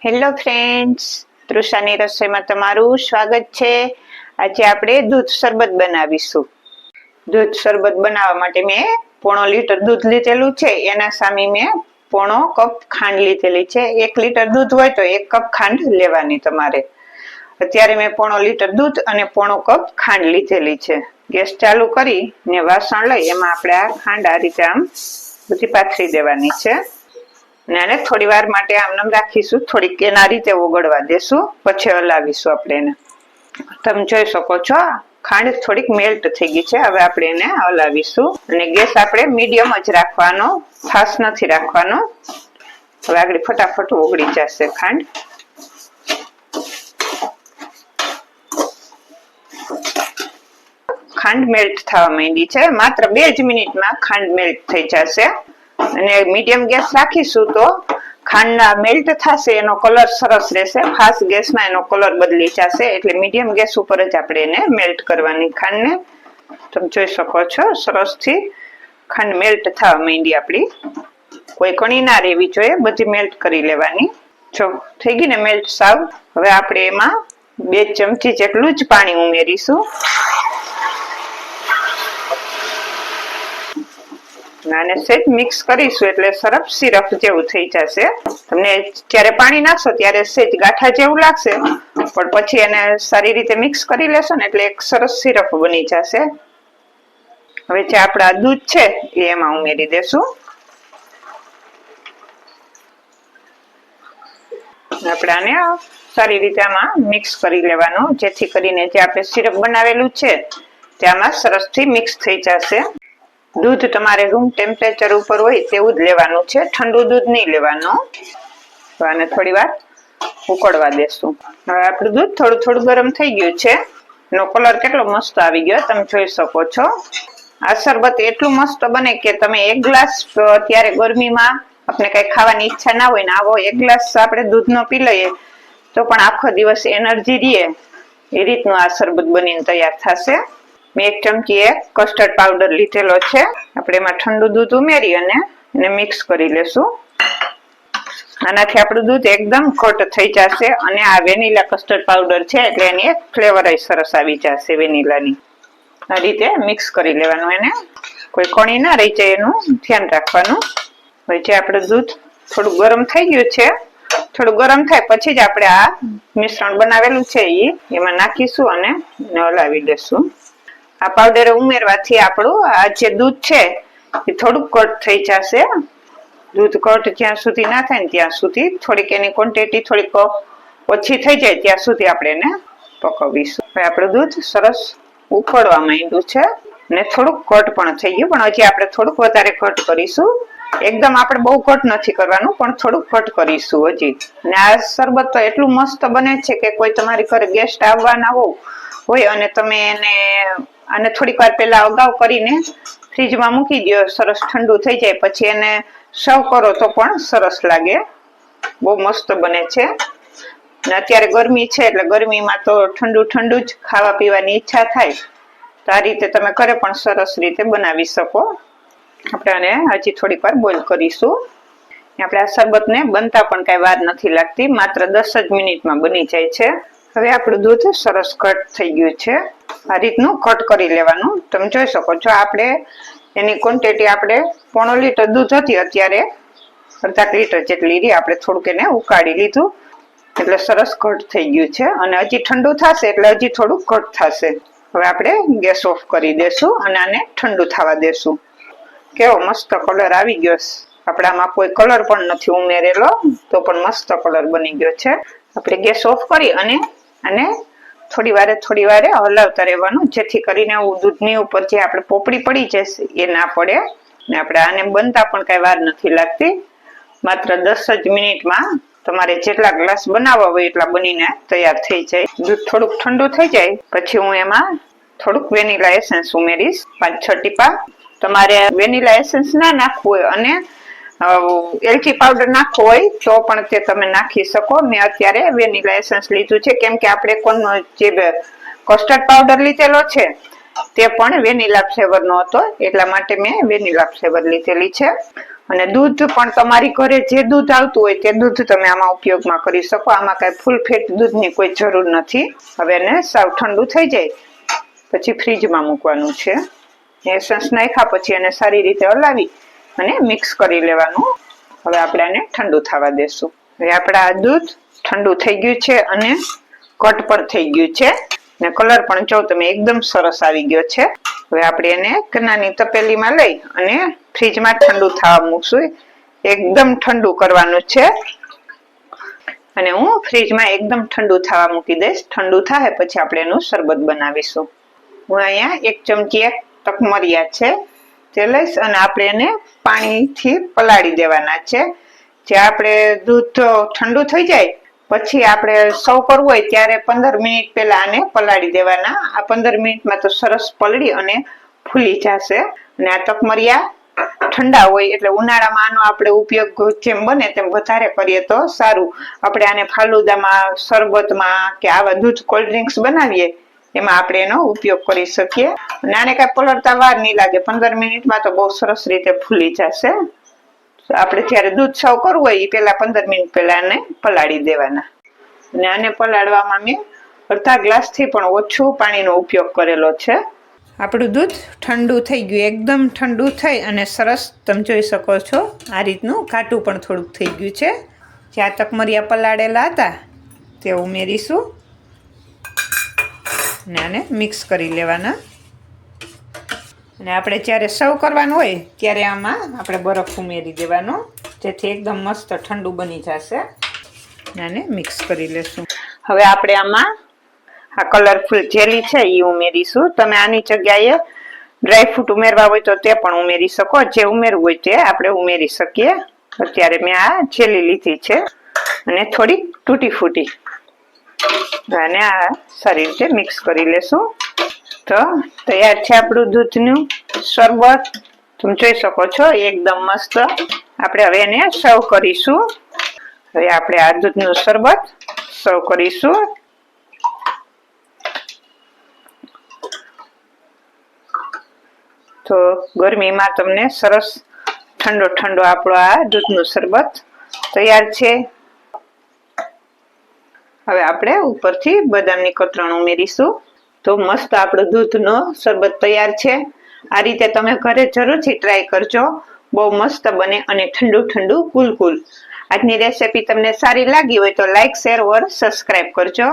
Hello friends, તૃષાની રસોઈમાં તમારું સ્વાગત છે। આજે આપણે દૂધ શરબત બનાવીશું। દૂધ શરબત બનાવવા માટે મેં 1.5 લીટર દૂધ લીધેલું છે, એના સામે મેં 1.5 કપ ખાંડ લીધેલી છે। 1 લીટર દૂધ હોય તો 1 કપ ખાંડ લેવાની તમારે। અત્યારે મેં 1.5 લીટર દૂધ અને 1.5 કપ ખાંડ લીધેલી છે। ગેસ ચાલુ કરી ને વાસણ લઈ એમાં આપણે આ ખાંડ આ રીતે આમ બધી પાથરી દેવાની છે ને આને થોડી વાર માટે આમનામ રાખીશું। થોડીક એના રીતે ઓગળવા દેશું, પછી હલાવીશું આપણે એને। તમે જોઈ શકો છો ખાંડ થોડીક મેલ્ટ થઈ ગઈ છે। હવે આપણે એને હલાવીશું અને ગેસ આપણે મીડિયમ જ રાખવાનો, ફાસ્ટ નથી રાખવાનો। હવે આગળ ફટાફટ ઓગળી જશે ખાંડ। ખાંડ મેલ્ટ થવા માંડી છે, માત્ર 2 જ મિનિટમાં ખાંડ મેલ્ટ થઈ જશે અને મીડિયમ ગેસ રાખીશું તો ખાંડના મેલ્ટ થશે, એનો કલર સરસ રહેશે। ફાસ્ટ ગેસમાં એનો કલર બદલી જશે, એટલે મીડિયમ ગેસ ઉપર જ આપણે એને મેલ્ટ કરવાની ખાંડને। તમે જોઈ શકો છો સરસથી ખાંડ મેલ્ટ થવા માંડી આપણી, કોઈ કણી ના રહેવી જોઈએ, બધી મેલ્ટ કરી લેવાની। જો થઈ ગઈ ને મેલ્ટ સાવ। હવે આપણે એમાં 2 ચમચી જેટલું જ પાણી ઉમેરીશું અને સેજ મિક્સ કરીશું એટલે સરસ સિરપ જેવું થઈ જશે। તમને જ્યારે પાણી નાખશો ત્યારે સેજ ગાંઠા જેવું લાગશે, પણ પછી એને સારી રીતે મિક્સ કરી લેશો ને એટલે એક સરસ સિરપ બની જશે। હવે જે આપણા દૂધ છે એ એમાં ઉમેરી દેશું। આપણે આને સારી રીતે આમાં મિક્સ કરી લેવાનું, જેથી કરીને જે આપણે સિરપ બનાવેલું છે તેમાં સરસથી મિક્સ થઈ જશે। દૂધ તમારે રૂમ ટેમ્પરેચર ઉપર હોય તેવું જ લેવાનું છે, ઠંડુ દૂધ નહીં લેવાનું। તો આને થોડી વાર ઉકળવા દેશું। હવે આપણું દૂધ થોડું થોડું ગરમ થઈ ગયું છે, એનો કલર કેટલો મસ્ત આવી ગયો તમે જોઈ શકો છો। આ શરબત એટલું મસ્ત બને કે તમે 1 ગ્લાસ અત્યારે ગરમીમાં આપણે કઈ ખાવાની ઈચ્છા ના હોય ને આવો 1 ગ્લાસ આપણે દૂધનો પી લઈએ તો પણ આખો દિવસ એનર્જી રહે, એ રીતનું આ શરબત બનીને તૈયાર થશે। મેં 1 ચમચી કસ્ટર્ડ પાવડર લીધેલો છે, આપણે એમાં ઠંડુ દૂધ ઉમેરી અને એને મિક્સ કરી લેશું। આનાથી આપણું દૂધ એકદમ ઘટ થઈ જશે અને આ વેનીલા કસ્ટર્ડ પાવડર છે એટલે એની એક ફ્લેવર સરસ આવી જશે વેનીલાની। આ રીતે મિક્સ કરી લેવાનું, એને કોઈ કણી ના રહી જાય એનું ધ્યાન રાખવાનું। હવે જે આપણું દૂધ થોડું ગરમ થઈ ગયું છે, થોડું ગરમ થાય પછી જ આપણે આ મિશ્રણ બનાવેલું છે એમાં નાખીશું અને હલાવી દેશું। આ પાવડર ઉમેરવાથી આપણું આ જે દૂધ છે એ થોડુંક ઘટ થઈ જશે। દૂધ ઘટ જ્યાં સુધી ના થાય ને ત્યાં સુધી થોડીક એની ક્વોન્ટિટી થોડીક ઓછી થઈ જાય ત્યાં સુધી આપણે એને પકવીશું। હવે આપણું દૂધ સરસ ઉકળવા માંડ્યું છે ને થોડુંક ઘટ પણ થઈ ગયું, પણ હજી આપણે થોડુંક વધારે ઘટ કરીશું। એકદમ આપણે બહુ ઘટ નથી કરવાનું, પણ થોડુંક ઘટ કરીશું હજી। ને આ શરબત તો એટલું મસ્ત બને છે કે કોઈ તમારી ઘરે ગેસ્ટ આવવાના હોય અને તમે આને થોડીક વાર પહેલા અગાઉ કરીને ફ્રીજમાં મૂકી દો, સરસ ઠંડુ થઈ જાય પછી એને સર્વ કરો તો પણ સરસ લાગે, બહુ મસ્ત બને છે। ને અત્યારે ગરમી છે એટલે ગરમીમાં તો ઠંડુ ઠંડુ જ ખાવા પીવાની ઈચ્છા થાય, તો આ રીતે તમે ઘરે પણ સરસ રીતે બનાવી શકો। આપણે આને હજી થોડીક વાર બોઇલ કરીશું। આપણે આ શરબતને બનતા પણ કઈ વાર નથી લાગતી, માત્ર 10 જ મિનિટમાં બની જાય છે। હવે આપણું દૂધ સરસ ઘટ થઈ ગયું છે, આ રીતનું ઘટ કરી લેવાનું। તમે જોઈ શકો છો આપણે એની ક્વોન્ટિટી આપણે 1.5 લીટર દૂધ હતી, અત્યારે અડધા લીટર જેટલી રહી, આપણે થોડુંક એને ઉકાળી લીધું એટલે સરસ ઘટ થઈ ગયું છે અને હજી ઠંડુ થશે એટલે હજી થોડુંક ઘટ થશે। હવે આપણે ગેસ ઓફ કરી દેશું અને આને ઠંડુ થવા દેશું। કેવો મસ્ત કલર આવી ગયો છે, આપણામાં કોઈ કલર પણ નથી ઉમેરેલો તો પણ મસ્ત કલર બની ગયો છે। આપણે ગેસ ઓફ કરી અને આને થોડી વારે હલાવતા રહેવાનું, જેથી કરીને દૂધની ઉપર જે આપણે પોપડી પડી જશે એ ના પડે। ને આપણે આને બનતા પણ કઈ વાર નથી લાગતી, માત્ર 10 જ મિનિટમાં તમારે જેટલા ગ્લાસ બનાવવા હોય એટલા બનીને તૈયાર થઈ જાય। દૂધ થોડુંક ઠંડુ થઈ જાય પછી હું એમાં થોડુંક વેનીલા એસેન્સ ઉમેરીશ, 5-6 ટીપા। તમારે વેનીલા એસેન્સ ના નાખવું હોય અને એલચી પાવડર નાખવો હોય તો પણ તે તમે નાખી શકો। મેં અત્યારે વેનીલા એસેન્સ લીધું છે કેમ કે આપણે જે કસ્ટર્ડ પાવડર લીધેલો છે તે પણ વેનીલા ફ્લેવર નો હતો, એટલા માટે મેં વેનીલા ફ્લેવર લીધેલી છે। અને દૂધ પણ તમારી ઘરે જે દૂધ આવતું હોય તે દૂધ તમે આમાં ઉપયોગમાં કરી શકો. આમાં કઈ ફૂલ ફેટ દૂધની કોઈ જરૂર નથી. હવે એને સાવ ઠંડુ થઈ જાય પછી ફ્રીજમાં મૂકવાનું છે. એસન્સ નાખ્યા પછી એને સારી રીતે હલાવી અને મિક્સ કરી લેવાનું. હવે આપણે આને ઠંડુ થવા દેશું. હવે આપણા દૂધ ઠંડુ થઈ ગયું છે અને ઘટ પણ થઈ ગયું છે ને કલર પણ જો તમે એકદમ સરસ આવી ગયો છે. હવે આપણે એને નાની તપેલીમાં લઈ અને ફ્રીજમાં ઠંડુ થવા મૂકશું. એકદમ ઠંડુ કરવાનું છે અને હું ફ્રીજમાં એકદમ ઠંડુ થવા મૂકી દઈશ. ઠંડુ થાય પછી આપણે એનું શરબત બનાવીશું. હું અહીંયા 1 ચમચી તકમરિયા છે તે લઈશ અને આપણે એને પાણીથી પલાળી દેવાના છે. જે આપણે દૂધ ઠંડુ થઈ જાય પછી આપણે સર્વ કરવું હોય ત્યારે 15 મિનિટ પહેલા આને પલાળી દેવાના. આ 15 મિનિટમાં તો સરસ પલળી અને ફૂલી જશે. અને આ તકમરિયા ઠંડા હોય એટલે ઉનાળામાં આનો આપણે ઉપયોગ જેમ બને તેમ વધારે કરીએ તો સારું. આપણે આને ફાલુદામાં, શરબતમાં કે આવા દૂધ કોલ્ડ ડ્રિંક્સ બનાવીએ એમાં આપણે એનો ઉપયોગ કરી શકીએ. અને આને કાંઈ પલળતા વાર નહીં લાગે, 15 મિનિટમાં તો બહુ સરસ રીતે ફૂલી જશે. આપણે જ્યારે દૂધ સર્વ કરવું હોય એ પહેલા 15 મિનિટ પહેલા આને પલાળી દેવાના. અને આને પલાળવામાં મેં અડધા ગ્લાસથી પણ ઓછું પાણીનો ઉપયોગ કરેલો છે. આપણું દૂધ ઠંડુ થઈ ગયું, એકદમ ઠંડુ થઈ અને સરસ તમે જોઈ શકો છો આ રીતનું ઘાટું પણ થોડુંક થઈ ગયું છે. જ્યાં તકમરિયા પલાળેલા હતા તે ઉમેરીશું અને આને મિક્સ કરી લેવાના. અને આપણે જ્યારે સર્વ કરવાનું હોય ત્યારે આમાં આપણે બરફ ઉમેરી દેવાનો જેથી એકદમ મસ્ત ઠંડુ બની જશે. આને મિક્સ કરી લેશું. હવે આપણે આમાં આ કલરફુલ જેલી છે એ ઉમેરીશું. તમે આની જગ્યાએ ડ્રાયફ્રૂટ ઉમેરવા હોય તો તે પણ ઉમેરી શકો. જે ઉમેરવું હોય તે આપણે ઉમેરી શકીએ. અત્યારે મેં આ જેલી લીધી છે અને થોડી તૂટી ફૂટી. અને આ સારી રીતે મિક્સ કરી લેશું. તો તૈયાર છે આપણું દૂધનું શરબત. તમે જોઈ શકો છો એકદમ મસ્ત. આપણે હવે એને સર્વ કરીશું. હવે આપણે આ દૂધનું શરબત સર્વ કરીશું. તો ગરમીમાં તમને સરસ ઠંડો ઠંડો આપણો આ દૂધનું શરબત તૈયાર છે. હવે આપણે ઉપરથી બદામની કતરણ ઉમેરીશું. તો મસ્ત આપણો દૂધનો શરબત તૈયાર છે. આ રીતે તમે ઘરે જરૂરથી ટ્રાય કરજો. બહુ મસ્ત બને અને ઠંડુ ઠંડુ કુલકુલ. આજની રેસીપી તમને સારી લાગી હોય તો લાઈક, શેર ઓર સબસ્ક્રાઈબ કરજો.